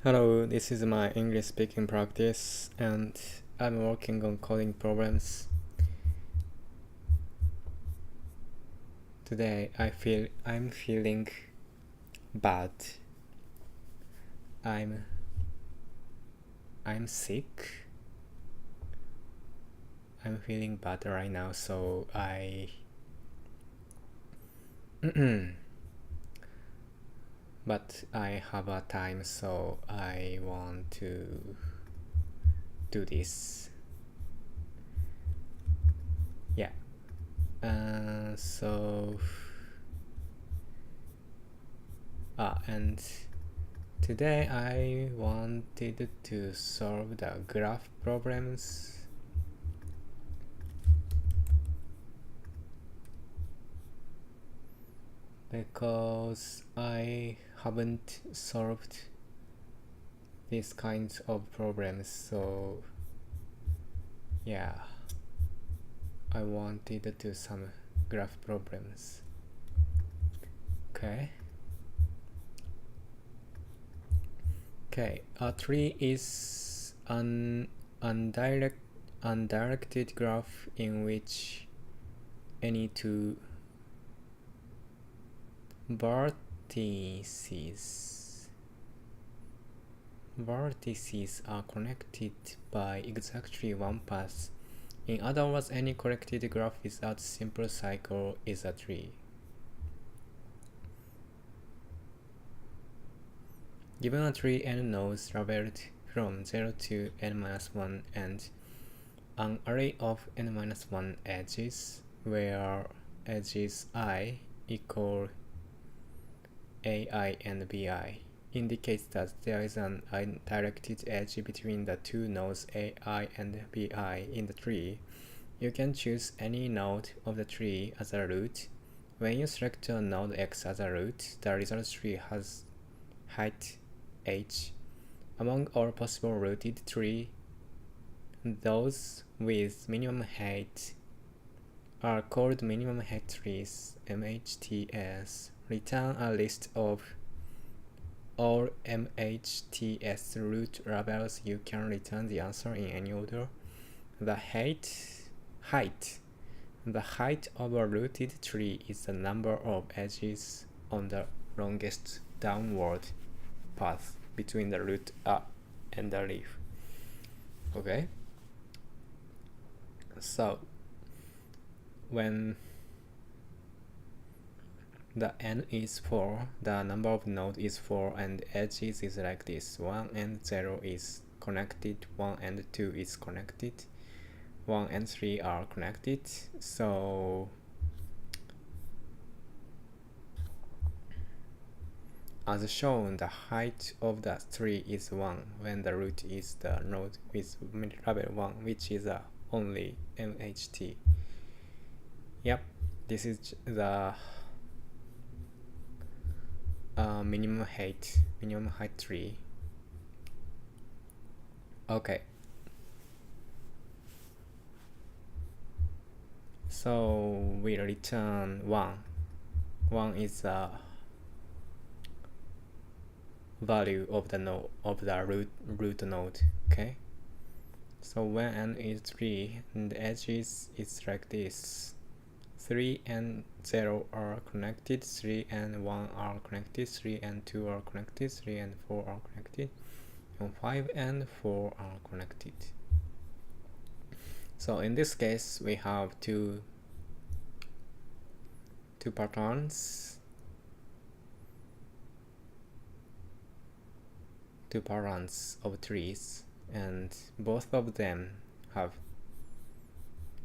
Hello, this is my English speaking practice and I'm working on coding problems. Today I'm feeling bad. I'm sick. I'm feeling bad right now, so but I have a time, so I want to do this. Yeah. And today I wanted to solve the graph problems because I haven't solved these kinds of problems, so yeah, I wanted to do some graph problems. Okay, a tree is an undirected graph in which any two vertices are connected by exactly one path. In other words, any corrected graph without simple cycle is a tree. Given a tree n nodes labeled from 0 to n-1 and an array of n-1 edges where edges I equal ai and bi indicates that there is an undirected edge between the two nodes ai and bi in the tree. You can choose any node of the tree as a root. When you select a node x as a root, the result tree has height h. Among all possible rooted trees, those with minimum height are called minimum height trees, MHTs. Return a list of all MHTs root labels. You can return the answer in any order. The height of a rooted tree is the number of edges on the longest downward path between the root and the leaf. Okay, so when the n is 4, the number of nodes is 4 and edges is like this. 1 and 0 is connected, 1 and 2 is connected, 1 and 3 are connected. So as shown, the height of the tree is 1 when the root is the node with label 1, which is only MHT. Yep, this is the minimum height tree. Okay, so we return 1. 1 is the value of the node of the root node. Okay, so when n is 3 and the edges is like this. 3 and 0 are connected, 3 and 1 are connected, 3 and 2 are connected, 3 and 4 are connected, and 5 and 4 are connected. So in this case, we have two patterns, of trees, and both of them have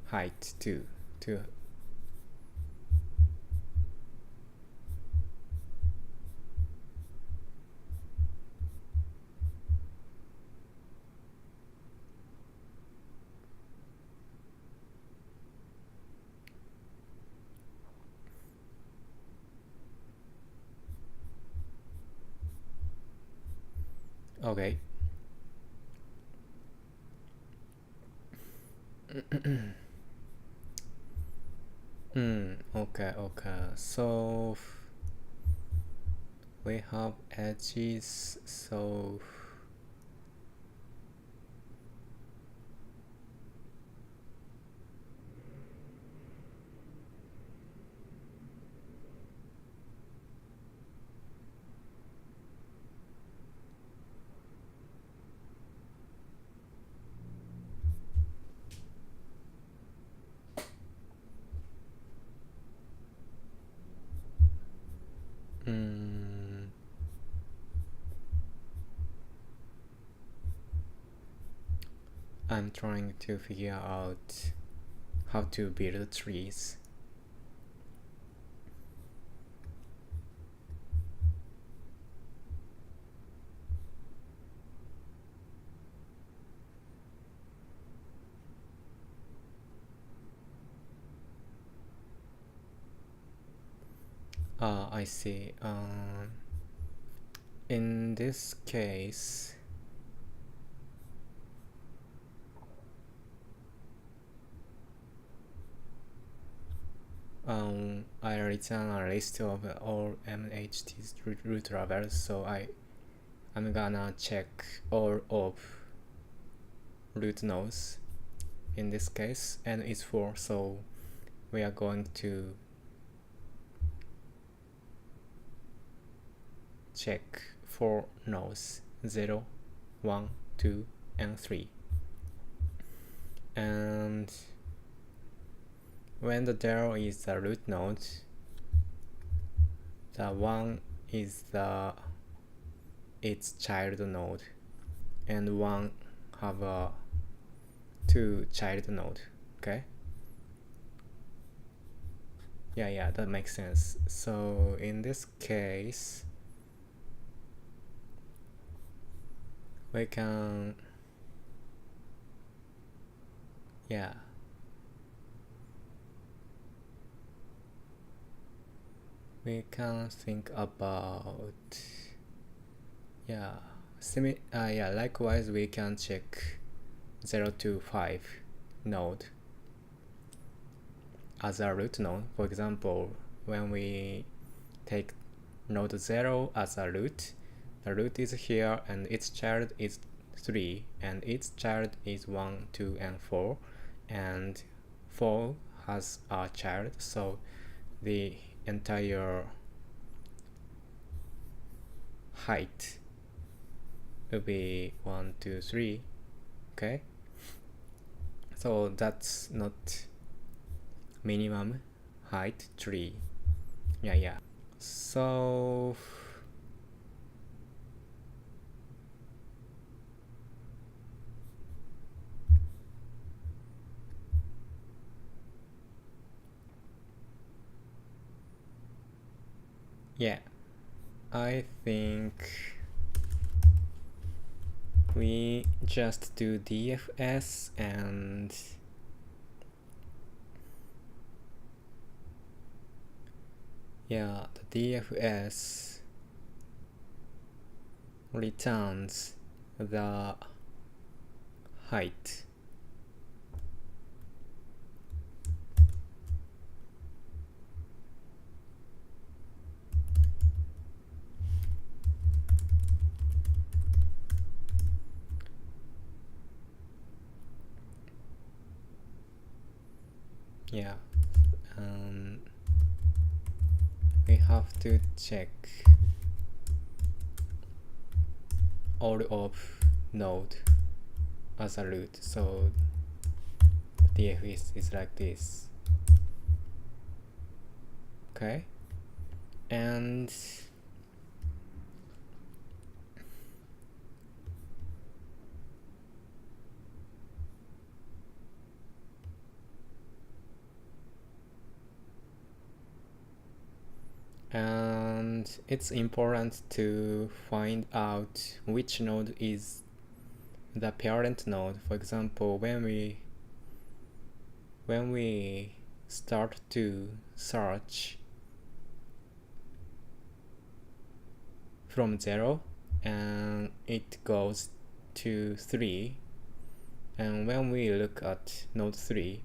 height 2. Okay. Okay. So we have edges, so I'm trying to figure out how to build trees. I see. In this case, I return a list of all MHT's root levels, so I'm gonna check all of root nodes in this case, and it's 4, so we are going to check 4 nodes, 0, 1, 2, and 3. And when the 0 is the root node, the 1 is its child node, and 1 have a 2 child node. Okay? Yeah, that makes sense. So in this case, we can, we can think about, likewise we can check 0 to 5 node as a root node. For example, when we take node 0 as a root, the root is here and its child is 3 and its child is 1, 2, and 4, and 4 has a child, so the entire height will be 1, 2, 3. Okay, so that's not minimum height tree. So I think we just do DFS and the DFS returns the height. We have to check all of node as a root, so DFS is like this. Okay, and it's important to find out which node is the parent node. For example, when we start to search from 0 and it goes to 3, and when we look at node 3,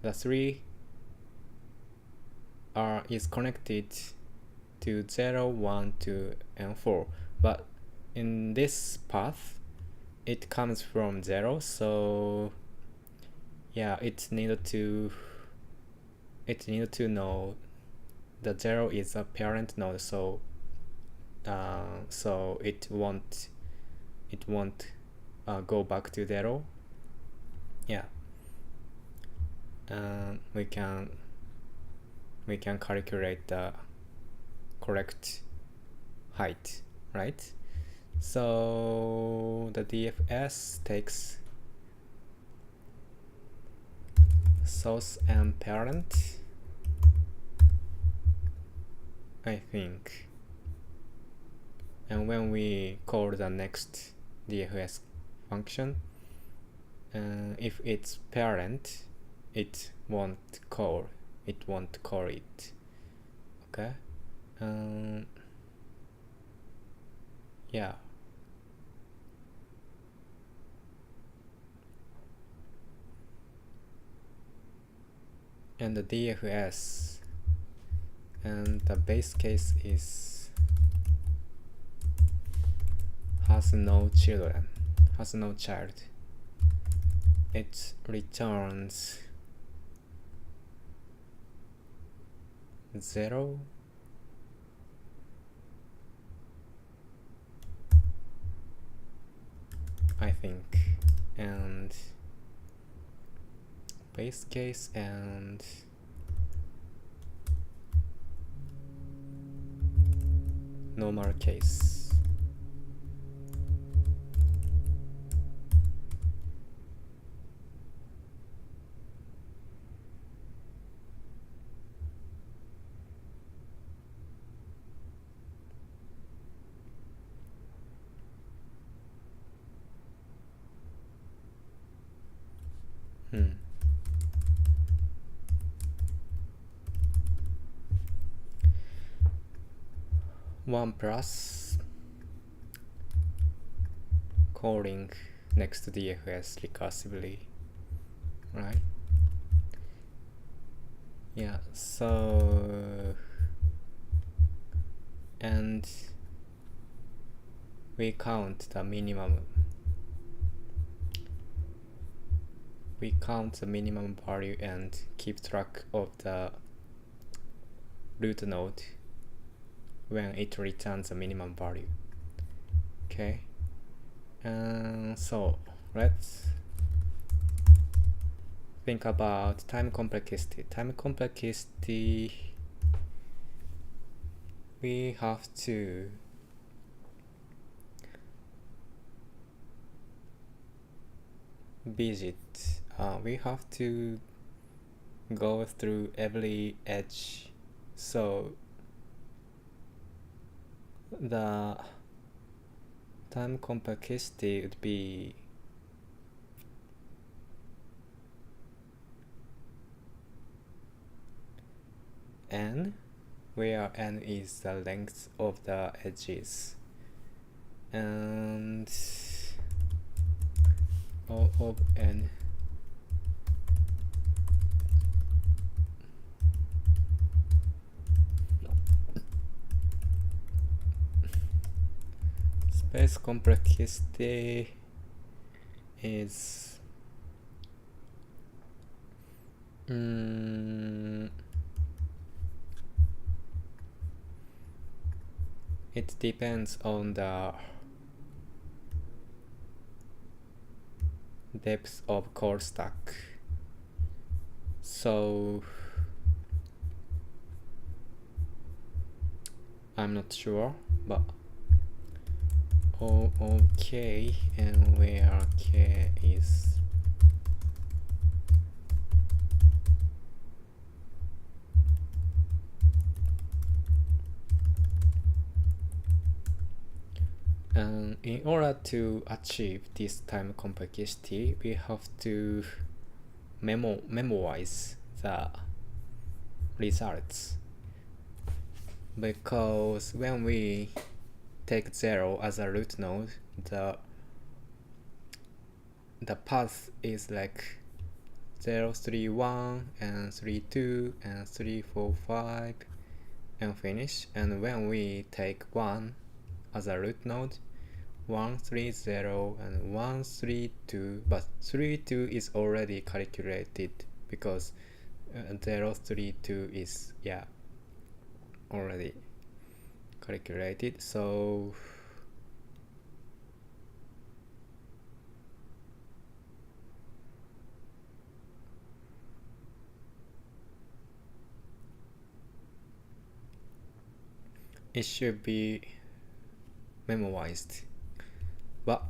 the 3 is connected to 0, 1, 2, and 4, but in this path it comes from 0, so it needed to know the 0 is a parent node, so it won't go back to 0. We can calculate the correct height, right? So the DFS takes source and parent, I think. And when we call the next DFS function, if it's parent, it won't call it. Okay. Yeah. And the DFS, and the base case is has no child. It returns 0, I think, and base case and normal case. One plus calling next DFS recursively, right? Yeah, so and we count the minimum value and keep track of the root node when it returns the minimum value. Okay, so let's think about time complexity. We have to we have to go through every edge, so the time complexity would be n, where n is the length of the edges, and O of n space complexity is it depends on the depth of call stack. So I'm not sure, but okay, and where k is in order to achieve this time complexity, we have to memorize the results, because when we take 0 as a root node, the path is like 0, 3, 1 and 3, 2 and 3, 4, 5 and finish. And when we take 1 as a root node, 1, 3, 0 and 1, 3, 2, but 3, 2 is already calculated because 0, 3, 2 is already calculated. So it should be memorized, but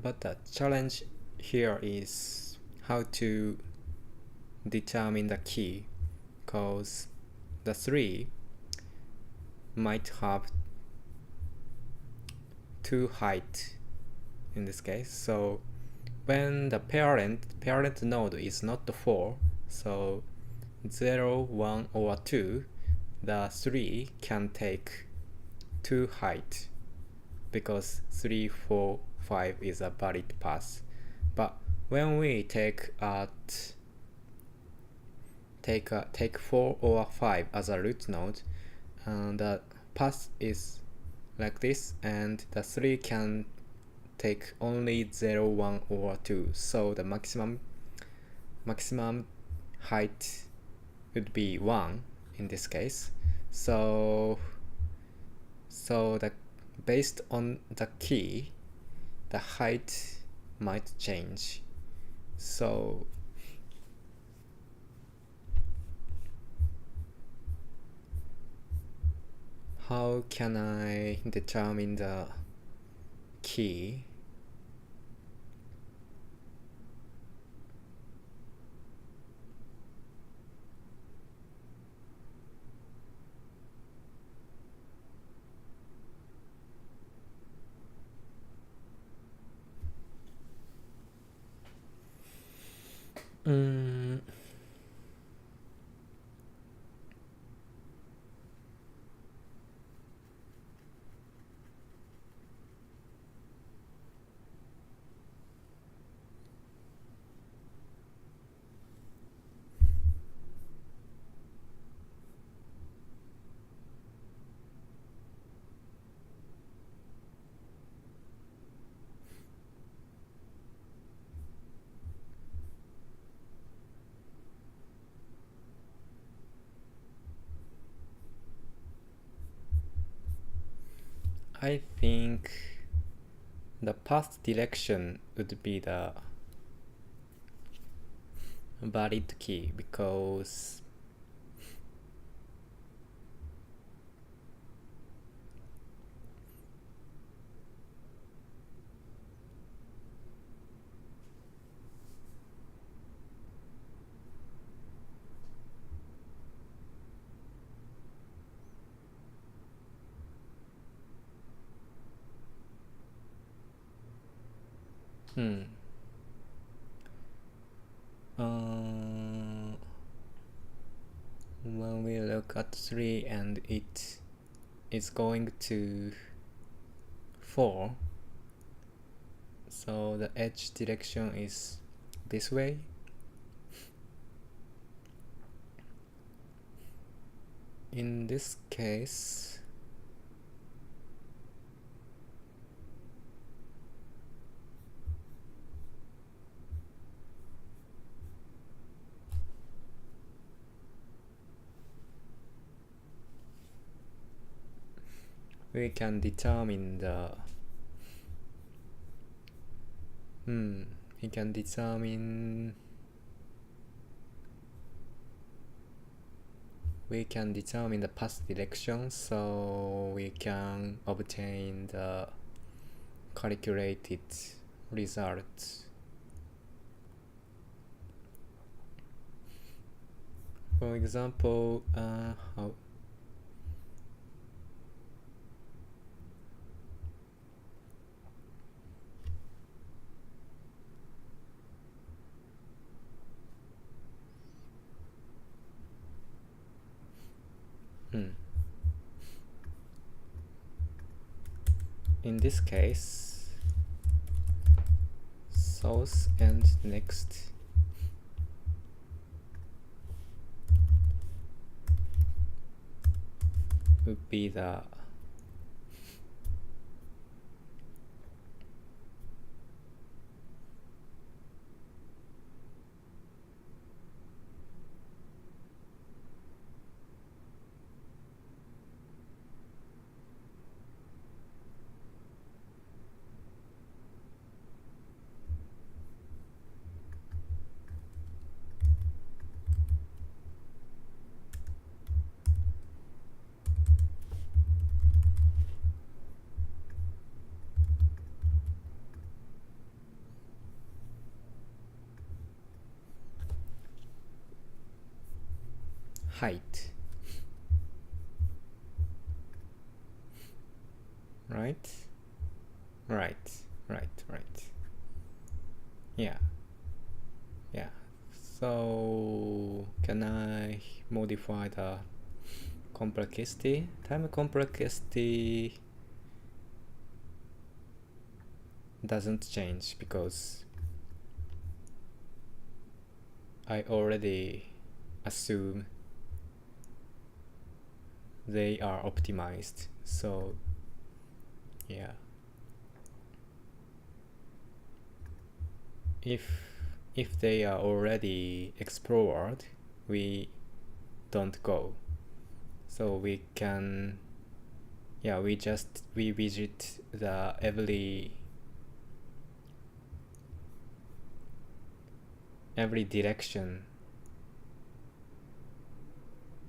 But the challenge here is how to determine the key, because the 3 might have 2 height in this case. So when the parent node is not 4, so 0, 1, or 2, the 3 can take 2 height, because 3, 4, 5 is a valid path. But when we take 4 or 5 as a root node, the path is like this, and the 3 can take only 0, 1, or 2. So the maximum height would be 1 in this case. So based on the key, the height might change. So how can I determine the key? I think the path direction would be the valid key, because when we look at 3 and it is going to 4, so the edge direction is this way. In this case, we can determine the we can determine the path direction, so we can obtain the calculated result. For example, in this case, source and next would be the height, right? Right. Yeah. So can I modify the complexity? Time complexity doesn't change because I already assume they are optimized. So yeah, if they are already explored, we don't go. So we can, yeah, we visit the every direction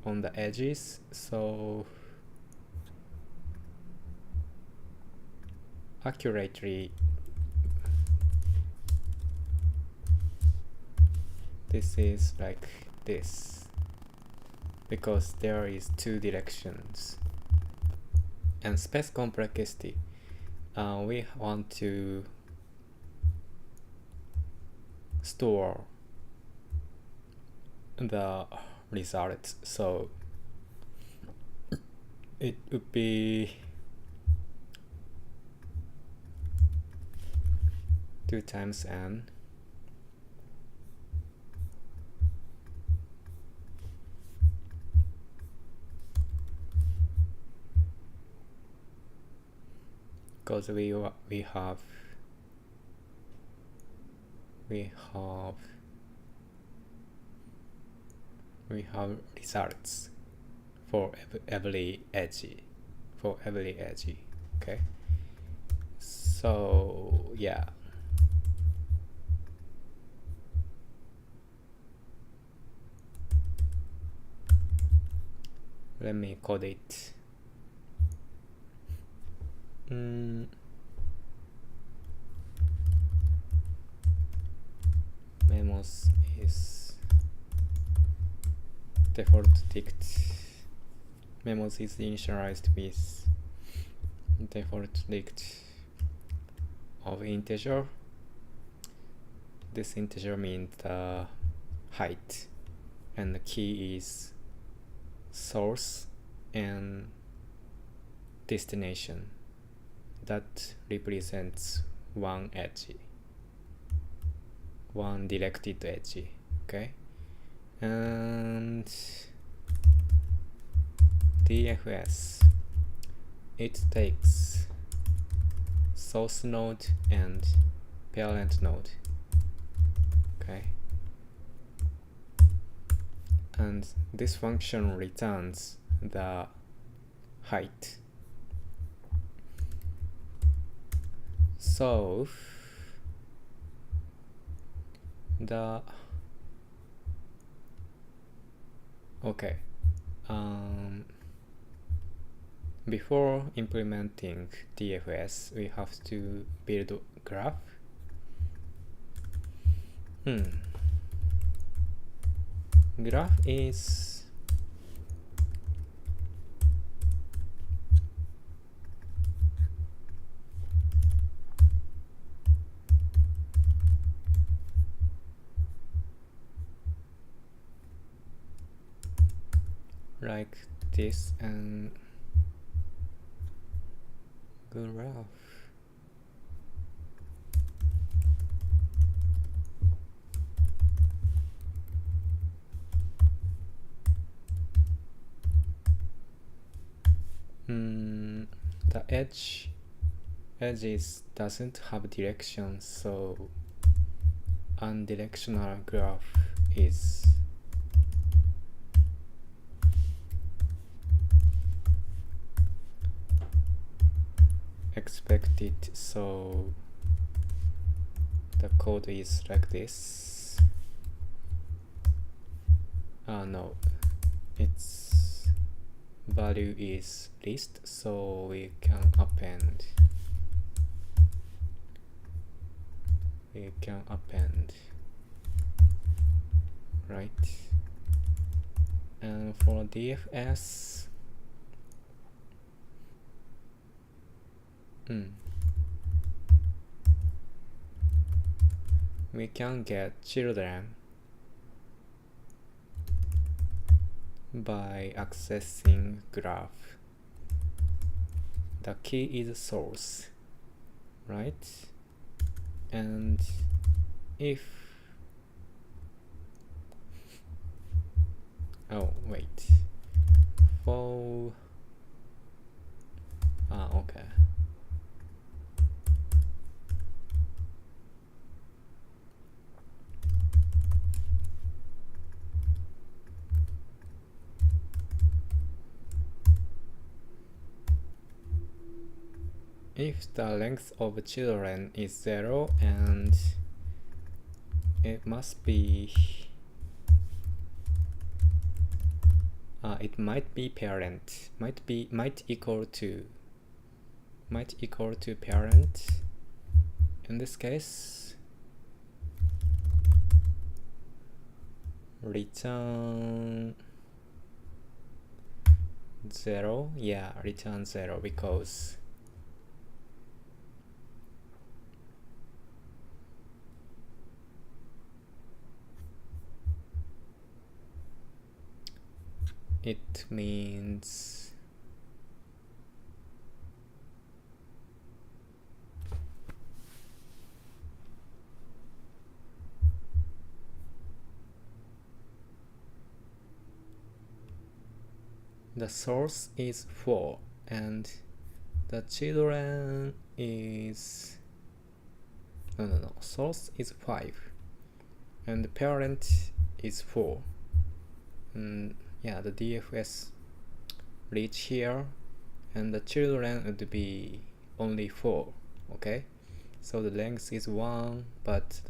on the edges. So accurately, this is like this because there is two directions. And space complexity, we want to store the results, so it would be 2 times n because we have results for every edge, okay? So yeah, let me code it. Memos is default dict. Memos is initialized with default dict of integer. This integer means the height, and the key is source and destination. That represents one edge, one directed edge, okay? And DFS, it takes source node and parent node, okay? And this function returns the height. So before implementing DFS, we have to build a graph. Graph is like this, and graph. The edges doesn't have direction, so unidirectional graph is expected. So the code is like this. No, its value is list, so we can append. Right? And for DFS, we can get children by accessing graph. The key is source, right? And if for okay. If the length of children is 0, and it must be it might be parent, might equal to parent. In this case, return 0. Yeah, return 0 because it means the source is 4 and the children is no, source is 5 and the parent is 4. Yeah, the DFS reach here and the children would be only 4. Okay, so the length is 1, but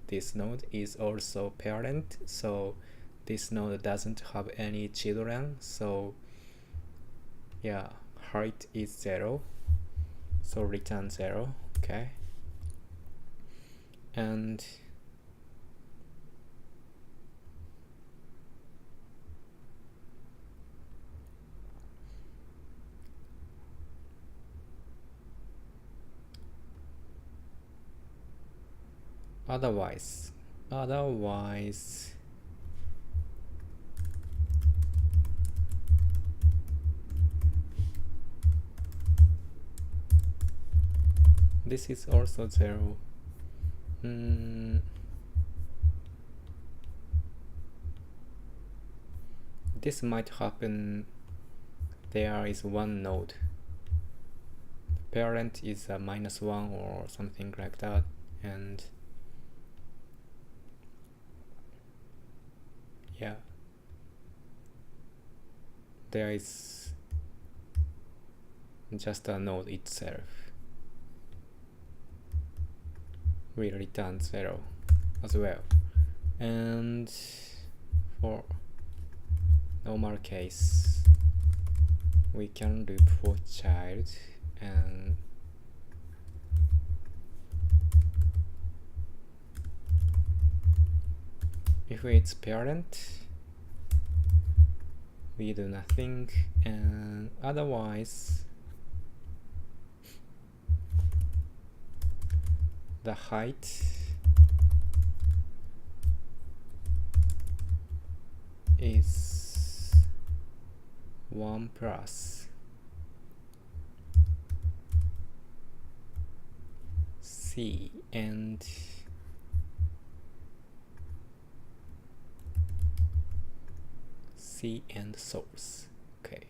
this node is also parent, so this node doesn't have any children, so yeah, height is 0, so return 0. Okay, and otherwise this is also 0. This might happen. There is one node, parent is a -1 or something like that, and yeah, there is just a node itself will return 0 as well. And for normal case, we can loop for child, and if it's parent, we do nothing, and otherwise the height is 1 plus C and source. Okay.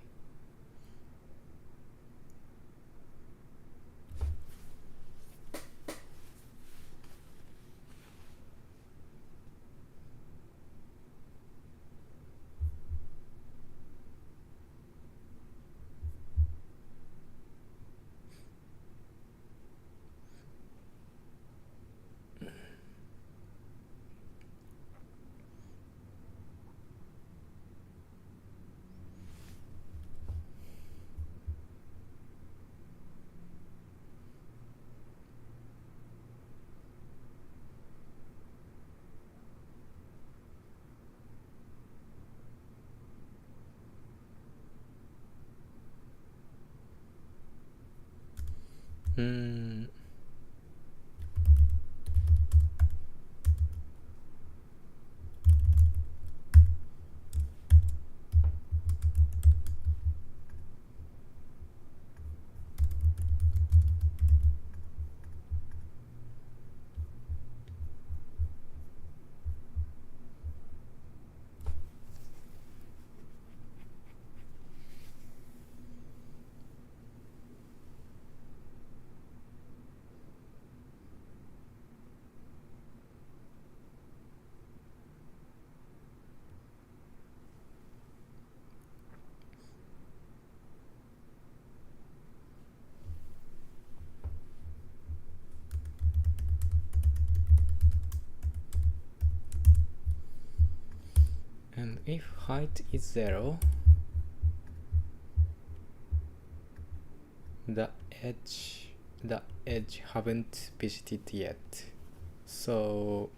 Hmm. And if height is 0, the edge haven't visited yet. So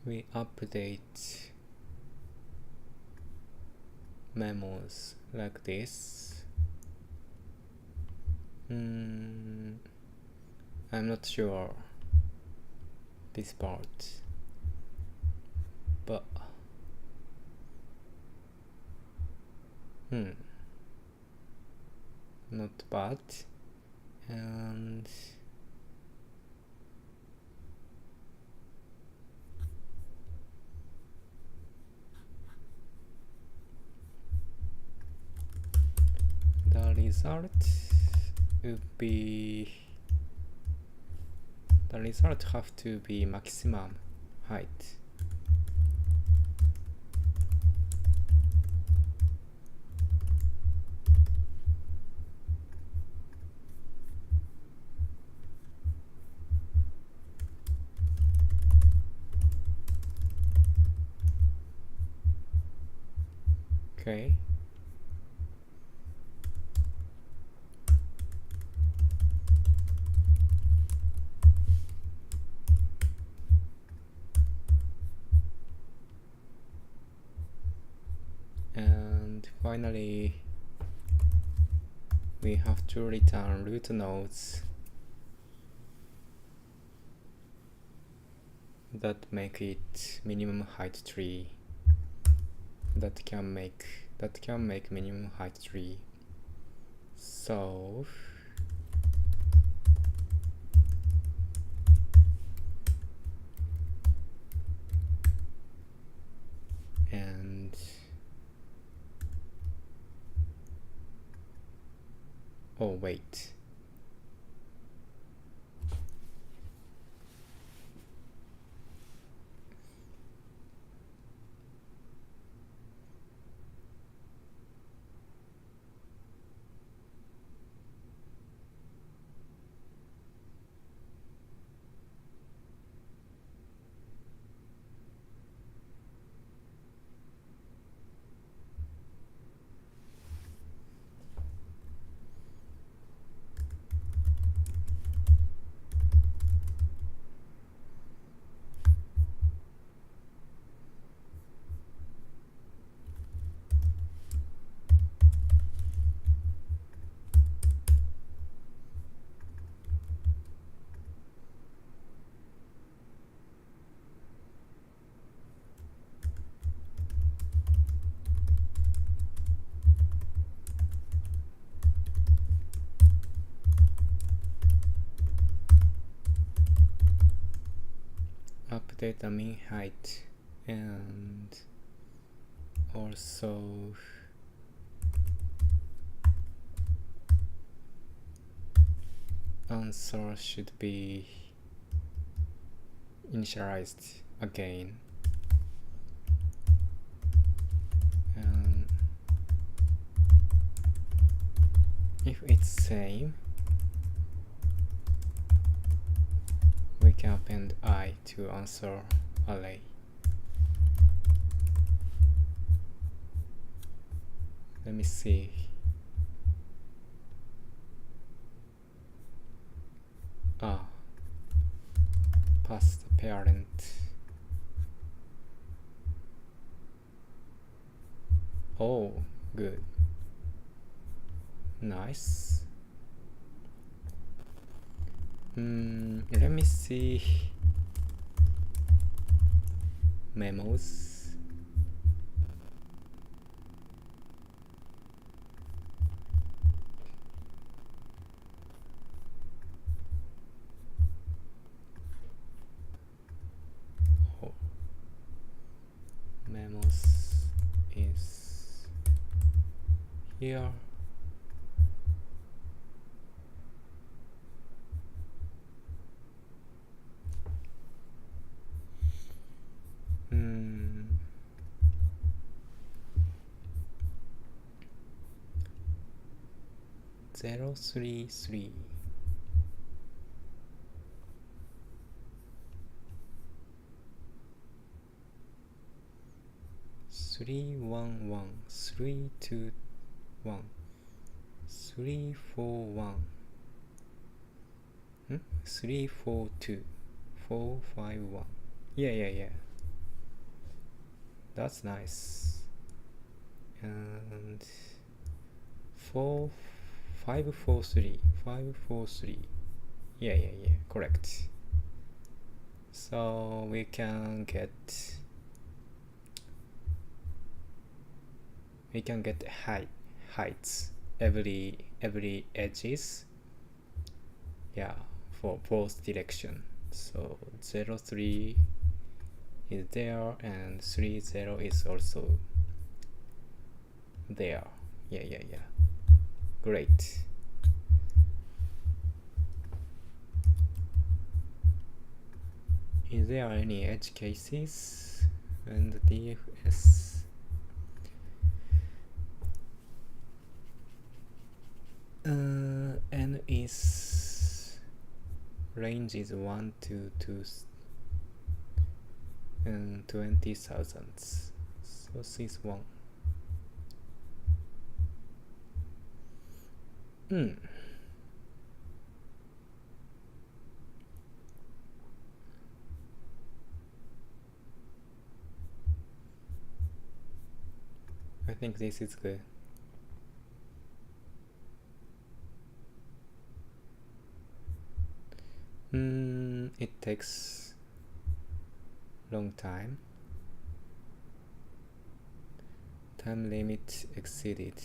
we update memos like this. I'm not sure this part, but not bad. And the result would be, the result have to be maximum height. Okay. And finally, we have to return root nodes that make it minimum height tree, that can make minimum height tree. So and oh wait, update the mean height and also answer should be initialized again. And if it's same, we can append I to answer array. Let me see. Pass the parent. Oh, good. Nice. Let me see memos. Oh. Memos is here. Zero 3 3 3 1 1 3 2 1 3 4 1 3 4 2 4 5 1. Yeah, that's nice. And 4 5 4 3 5 4 3. Yeah, correct. So we can get heights every edges, yeah, for both direction. So 0 3 is there and 3 0 is also there. Yeah, great. Is there any edge cases and the DFS? N is range is 1 to 2 and 20,000. So this is 1. I think this is good. It takes long time. Time limit exceeded.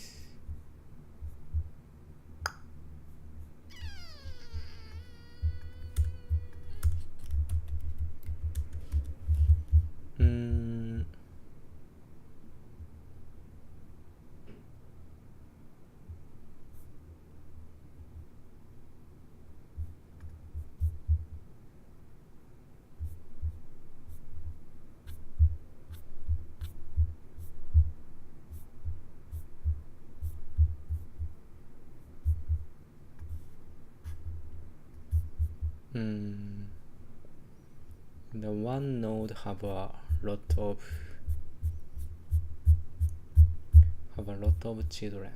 The one node have a lot of children.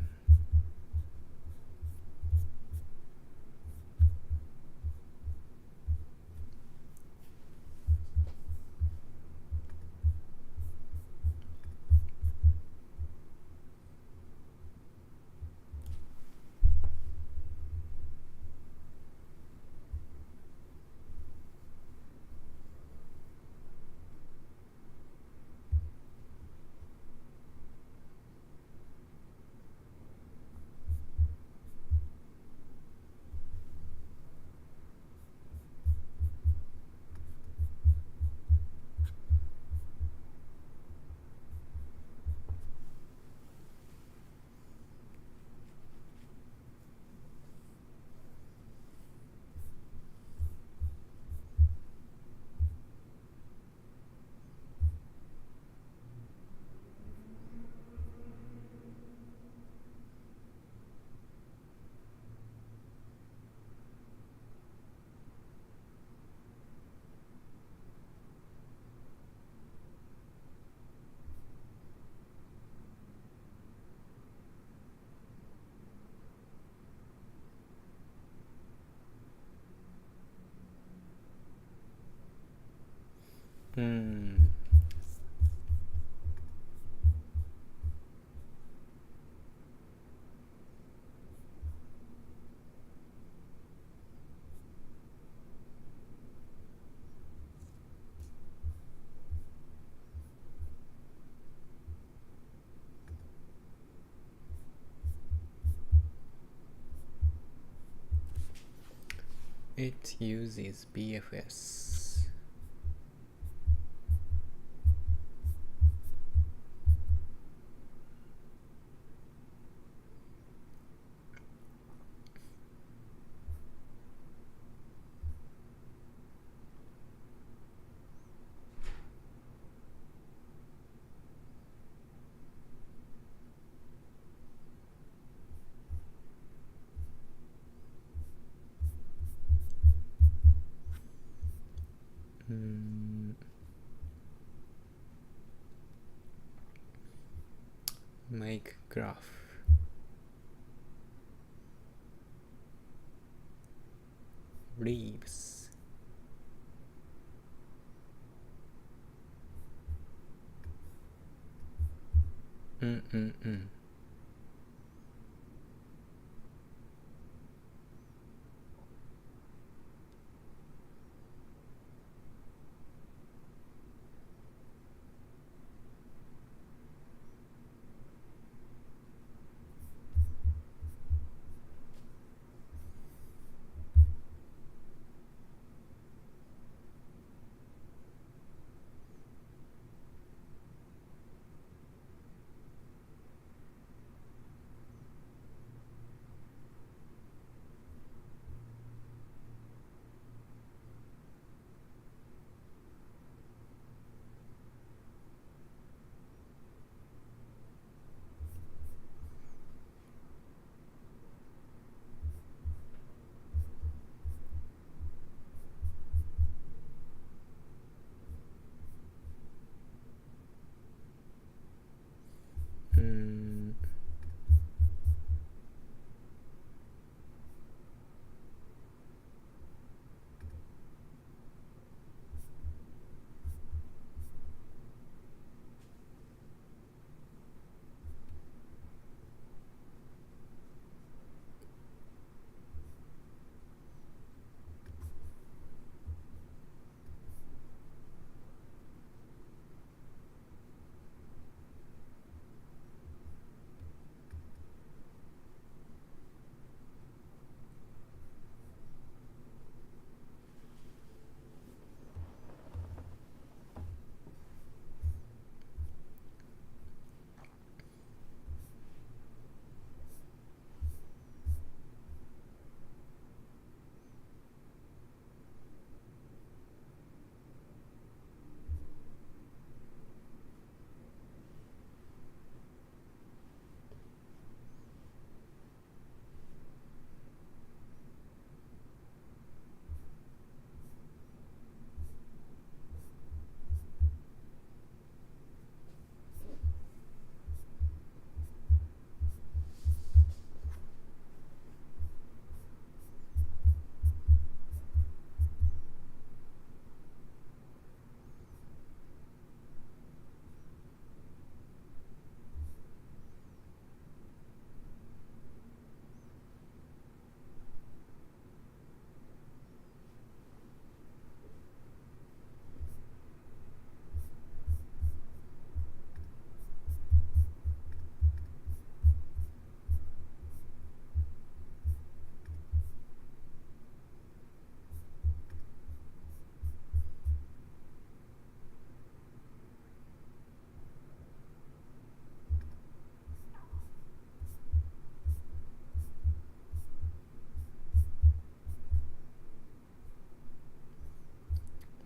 うんIt uses BFS. Mm, make graph. Leaves. Mm. Mm,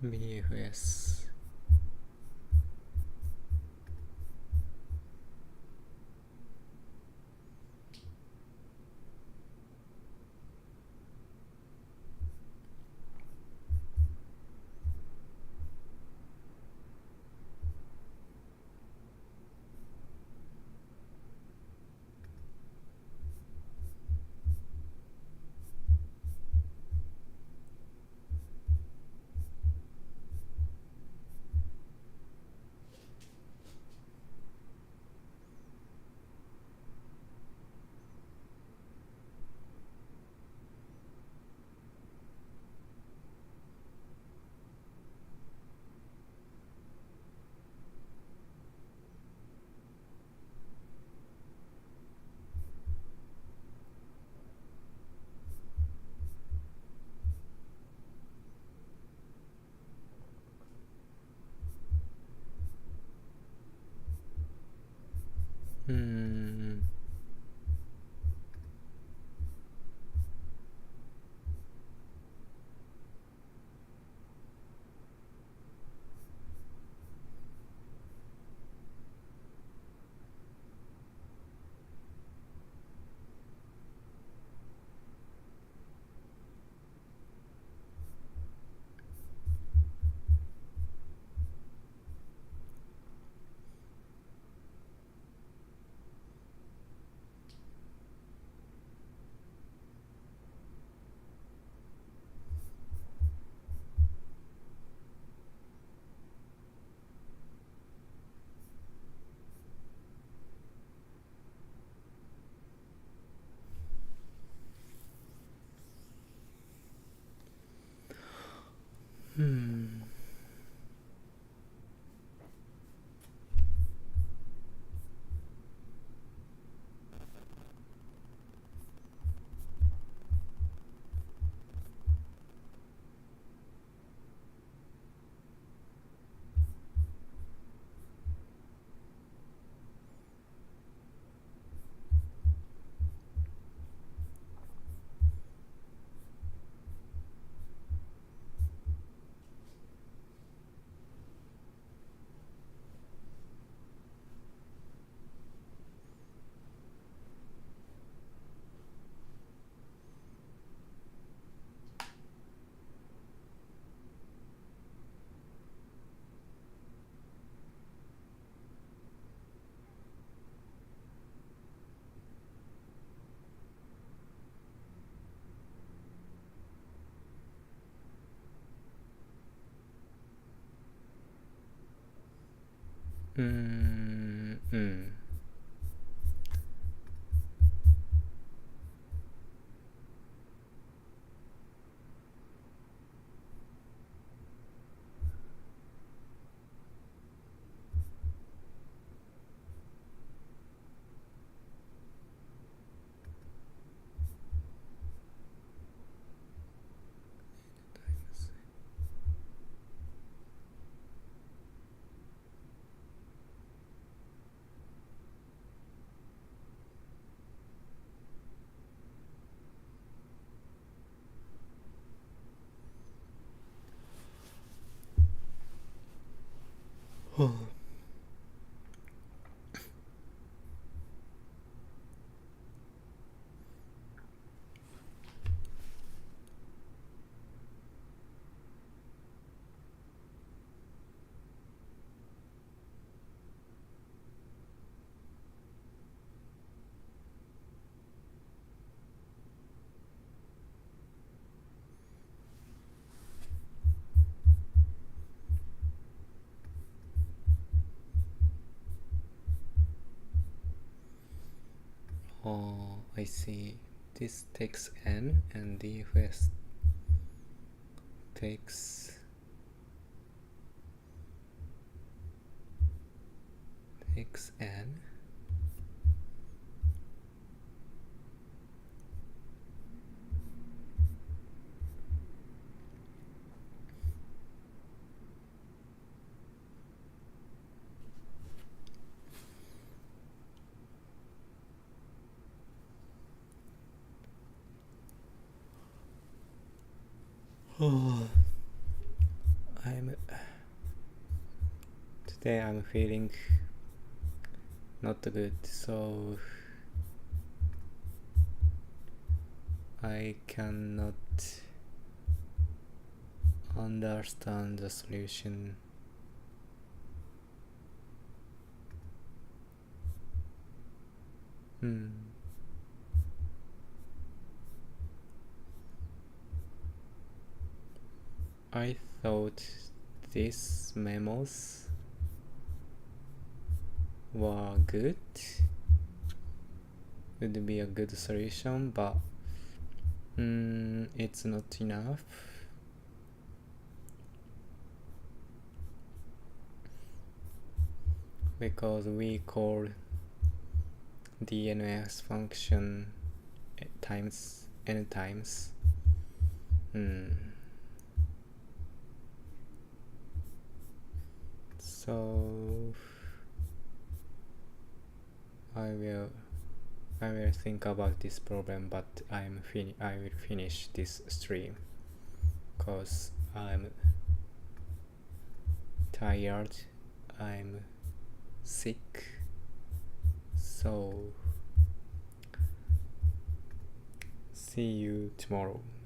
BFS. Hmm. Hmm. Hmm. Oh, I see. This takes n and dfs takes n. Oh, I'm today I'm feeling not good, so I cannot understand the solution. I thought these memos were good, would be a good solution, but it's not enough. Because we call DNS function times n times. So I will think about this problem, but I will finish this stream because I'm tired, I'm sick, so see you tomorrow.